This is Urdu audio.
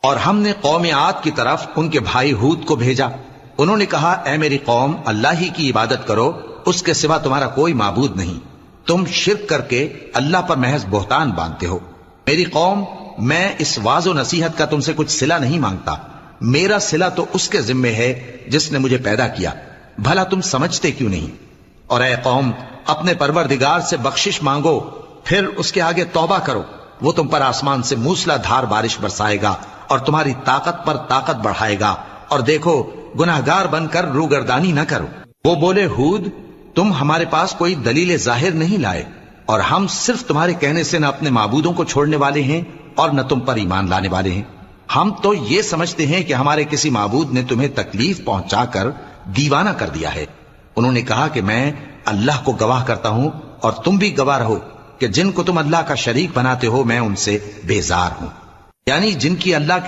اور ہم نے قوم عاد کی طرف ان کے بھائی ہود کو بھیجا. انہوں نے کہا اے میری قوم اللہ ہی کی عبادت کرو، اس کے سوا تمہارا کوئی معبود نہیں. تم شرک کر کے اللہ پر محض بہتان باندھتے ہو. میری قوم، میں اس واعظ و نصیحت کا تم سے کچھ صلہ نہیں مانگتا. میرا صلہ تو اس کے ذمے ہے جس نے مجھے پیدا کیا. بھلا تم سمجھتے کیوں نہیں؟ اور اے قوم، اپنے پروردگار سے بخشش مانگو، پھر اس کے آگے توبہ کرو. وہ تم پر آسمان سے موسلا دھار بارش برسائے گا اور تمہاری طاقت پر طاقت بڑھائے گا. اور دیکھو گناہگار بن کر روگردانی نہ کرو. وہ بولے ہود، تم ہمارے پاس کوئی دلیل ظاہر نہیں لائے، اور ہم صرف تمہارے کہنے سے نہ اپنے معبودوں کو چھوڑنے والے ہیں اور نہ تم پر ایمان لانے والے ہیں. ہم تو یہ سمجھتے ہیں کہ ہمارے کسی معبود نے تمہیں تکلیف پہنچا کر دیوانہ کر دیا ہے. انہوں نے کہا کہ میں اللہ کو گواہ کرتا ہوں اور تم بھی گواہ رہو کہ جن کو تم اللہ کا شریک بناتے ہو میں ان سے بیزار ہوں، یعنی جن کی اللہ کے